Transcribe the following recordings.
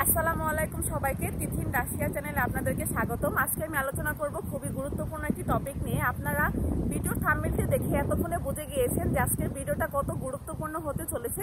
আসসালামু আলাইকুম সবাইকে তিথিন রাশিয়া চ্যানেলে আপনাদেরকে স্বাগতম। আজকে আমি আলোচনা করব খুবই গুরুত্বপূর্ণ একটি টপিক নিয়ে। আপনারা ভিডিওর থাম্বনেলটি দেখে এতক্ষণে বুঝে গিয়েছেন যে আজকের ভিডিওটা কত গুরুত্বপূর্ণ হতে চলেছে।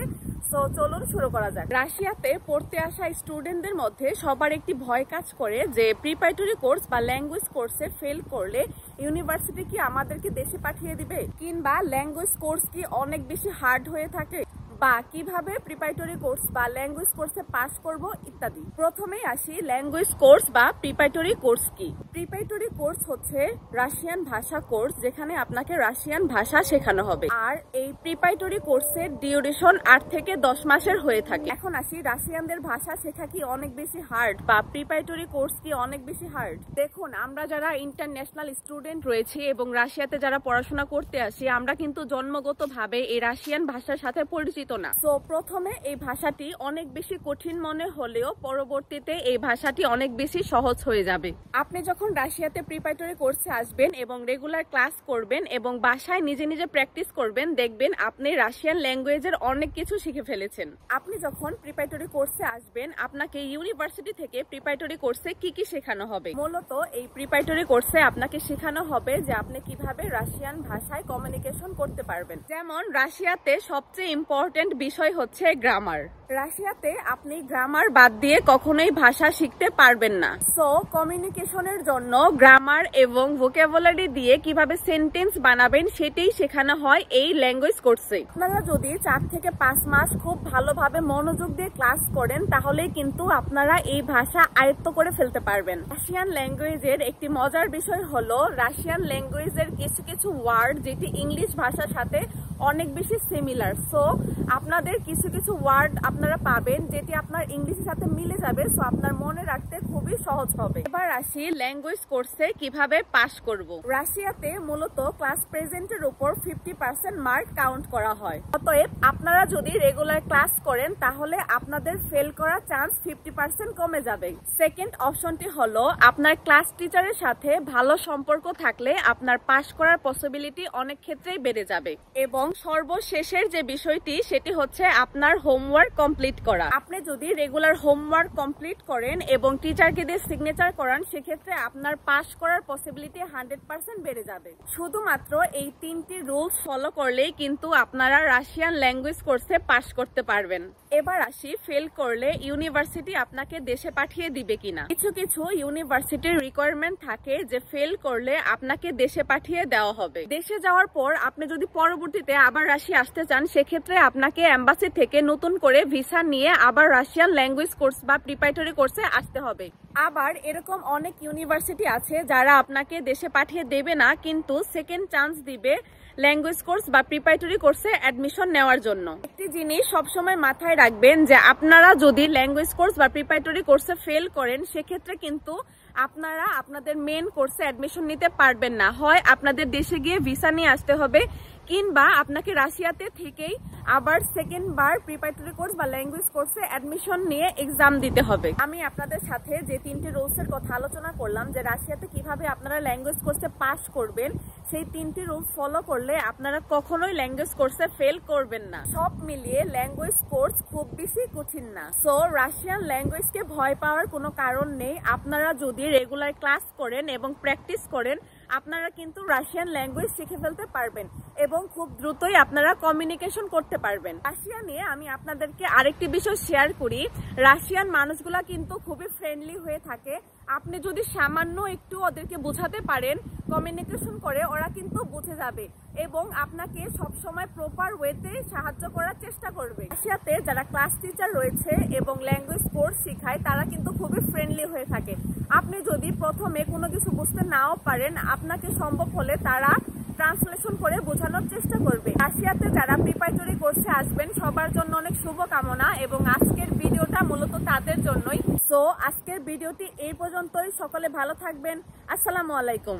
সো চলুন শুরু করা যাক। রাশিয়াতে পড়তে আসা স্টুডেন্টদের মধ্যে সবার একটি ভয় কাজ করে যে প্রিপারেটরি কোর্স বা ল্যাঙ্গুয়েজ কোর্সে ফেল করলে ইউনিভার্সিটি কি আমাদেরকে দেশে পাঠিয়ে দিবে, কিংবা ল্যাঙ্গুয়েজ কোর্স কি অনেক বেশি হার্ড হয়ে থাকে, বা কিভাবে প্রিপারেটরি কোর্স বা ল্যাঙ্গুয়েজ কোর্সে পাস করব ইত্যাদি। প্রথমেই আসি ল্যাঙ্গুয়েজ কোর্স বা প্রিপারেটরি কোর্স কি। প্রিপারেটরি কোর্স হচ্ছে রাশিয়ান ভাষা কোর্স, যেখানে আপনাকে রাশিয়ান ভাষা শেখানো হবে। আর এই প্রিপারেটরি কোর্সের ডিউরেশন 8 থেকে 10 মাসের হয়ে থাকে। এখন আসি রাশিয়ানদের ভাষা শেখা কি অনেক বেশি হার্ড বা প্রিপারেটরি কোর্স কি অনেক বেশি হার্ড। দেখুন, আমরা যারা ইন্টারন্যাশনাল স্টুডেন্ট রয়েছি এবং রাশিয়াতে যারা পড়াশোনা করতে আসি, আমরা কিন্তু জন্মগতভাবে এই রাশিয়ান ভাষার সাথে পরিচিত না। সো প্রথমে এই ভাষাটি অনেক বেশি কঠিন মনে হলেও পরবর্তীতে এই ভাষাটি অনেক বেশি সহজ হয়ে যাবে। আপনি যখন রাশিয়াতে প্রিপারেটরি কোর্সে আসবেন এবং রেগুলার ক্লাস করবেন এবং বাসায় নিজে নিজে প্র্যাকটিস করবেন, দেখবেন আপনি রাশিয়ান ল্যাঙ্গুয়েজের অনেক কিছু শিখে ফেলেছেন। আপনি যখন প্রিপারেটরি কোর্সে আসবেন, আপনাকে ইউনিভার্সিটি থেকে প্রিপারেটরি কোর্সে কি কি শেখানো হবে। মূলত এই প্রিপারেটরি কোর্সে আপনাকে শেখানো হবে যে আপনি কিভাবে রাশিয়ান ভাষায় কমিউনিকেশন করতে পারবেন। যেমন রাশিয়াতে সবচেয়ে ইম্পর্টেন্ট বিষয় হচ্ছে গ্রামার। রাশিয়াতে আপনি গ্রামার বাদ দিয়ে কখনোই ভাষা শিখতে পারবেন না। সো কমিউনিকেশনের জন্য গ্রামার এবং ভোকাবুলারি দিয়ে কিভাবে সেন্টেন্স বানাবেন সেটাই শেখানো হয় এই ল্যাঙ্গুয়েজ কোর্সে। আপনারা যদি 4 থেকে 5 মাস খুব ভালোভাবে মনোযোগ দিয়ে ক্লাস করেন, তাহলেই কিন্তু আপনারা এই ভাষা আয়ত্ত করে ফেলতে পারবেন। রাশিয়ান ল্যাঙ্গুয়েজের একটি মজার বিষয় হলো রাশিয়ান ল্যাঙ্গুয়েজের কিছু কিছু ওয়ার্ড যেটি ইংলিশ ভাষার সাথে অনেক বেশি সিমিলার। সো আপনাদের কিছু কিছু ওয়ার্ড আপনারা পাবেন যেটি আপনার ইংলিশের সাথে মিলে যাবে। সো আপনার মনে রাখতে খুবই সহজ হবে। এবার আসি ল্যাঙ্গুয়েজ কোর্সে কিভাবে পাস করব। রাশিয়াতে মূলত ক্লাস প্রেজেন্টের উপর 50% মার্ক কাউন্ট করা হয়। অতএব আপনারা যদি রেগুলার ক্লাস করেন, তাহলে আপনাদের ফেল করার চান্স 50% কমে যাবে। সেকেন্ড অপশনটি হলো আপনার ক্লাস টিচারের সাথে ভালো সম্পর্ক থাকলে আপনার পাস করার পসিবিলিটি অনেক ক্ষেত্রেই বেড়ে যাবে। এবং সর্বশেষের যে বিষয়টি, সেটি হচ্ছে আপনার হোমওয়ার্ক কমপ্লিট করা। আপনি যদি রেগুলার হোমওয়ার্ক কমপ্লিট করেন এবং টিচারকে দিয়ে সিগনেচার করান, সেক্ষেত্রে আপনার পাস করার পসিবিলিটি 100% বেড়ে যাবে। শুধুমাত্র এই 3টি রুলস ফলো করলেই কিন্তু আপনারা রাশিয়ান ল্যাঙ্গুয়েজ কোর্সে পাস করতে পারবেন। এবার আসি ফেল করলে ইউনিভার্সিটি আপনাকে দেশে পাঠিয়ে দিবে কিনা। কিছু কিছু ইউনিভার্সিটির রিকোয়ারমেন্ট থাকে যে ফেল করলে আপনাকে দেশে পাঠিয়ে দেওয়া হবে। দেশে যাওয়ার পর আপনি যদি পরবর্তীতে আবার রাশিয়া আসতে চান, সেক্ষেত্রে আপনাকে এম্বাসি থেকে নতুন করে ভিসা নিয়ে আবার রাশিয়ান ল্যাঙ্গুয়েজ কোর্স বা প্রিপারেটরি কোর্সে আসতে হবে। আবার এরকম অনেক ইউনিভার্সিটি আছে যারা আপনাকে দেশে পাঠিয়ে দেবে না, কিন্তু সেকেন্ড চান্স দিবে ল্যাঙ্গুয়েজ কোর্স বা প্রিপারেটরি কোর্সে অ্যাডমিশন নেওয়ার জন্য। একটি জিনিস সবসময় মাথায় রাখবেন যে আপনারা যদি ল্যাঙ্গুয়েজ কোর্স বা প্রিপারেটরি কোর্সে ফেল করেন, সেক্ষেত্রে কিন্তু আপনারা আপনাদের মেন কোর্সে অ্যাডমিশন নিতে পারবেন না। হয় আপনাদের দেশে গিয়ে ভিসা নিয়ে আসতে হবে, কিংবা আপনাকে রাশিয়াতে থেকেই আবার সেকেন্ড বার প্রিপারেটরি কোর্স বা ল্যাঙ্গুয়েজ কোর্সে অ্যাডমিশন নিয়ে এক্সাম দিতে হবে। আমি আপনাদের সাথে যে 3টি রুলসের কথা আলোচনা করলাম, যে রাশিয়াতে কিভাবে আপনারা ল্যাঙ্গুয়েজ কোর্সে পাস করবেন, সেই 3টি রুলস ফলো করলে আপনারা কখনোই ল্যাঙ্গুয়েজ কোর্সে ফেল করবেন না। সব মিলিয়ে ল্যাঙ্গুয়েজ কোর্স খুব বেশি কঠিন না। সো রাশিয়ান ল্যাঙ্গুয়েজকে ভয় পাওয়ার কোনো কারণ নেই। আপনারা যদি রেগুলার ক্লাস করেন এবং প্র্যাকটিস করেন, আপনারা কিন্তু রাশিয়ান ল্যাঙ্গুয়েজ শিখে ফেলতে পারবেন এবং খুব দ্রুতই আপনারা কমিউনিকেশন করতে পারবেন। রাশিয়া নিয়ে আমি আপনাদেরকে আরেকটি বিষয় শেয়ার করি। রাশিয়ান মানুষগুলা কিন্তু খুবই ফ্রেন্ডলি হয়ে থাকে। আপনি যদি সামান্য একটু ওদেরকে বোঝাতে পারেন, কমিউনিকেশন করে, ওরা কিন্তু বুঝে যাবে এবং আপনাকে সবসময় প্রপার ওয়েতে সাহায্য করার চেষ্টা করবে। রাশিয়াতে যারা ক্লাস টিচার রয়েছে এবং ল্যাঙ্গুয়েজ কোর্স শেখায়, তারা কিন্তু খুবই ফ্রেন্ডলি হয়ে থাকে। আপনি যদি প্রথমে কোনো কিছু বুঝতে নাও পারেন, আপনাকে সম্ভব হলে তারা ট্রান্সলেশন করে বোঝানোর চেষ্টা করবে। রাশিয়াতে যারা প্রিপারেটরি কোর্সে আসবেন, সবার জন্য অনেক শুভকামনা এবং আজকের ভিডিওটা মূলত তাদের জন্যই। সো আজকের ভিডিওটি এই পর্যন্তই। সকলে ভালো থাকবেন। আসসালামু আলাইকুম।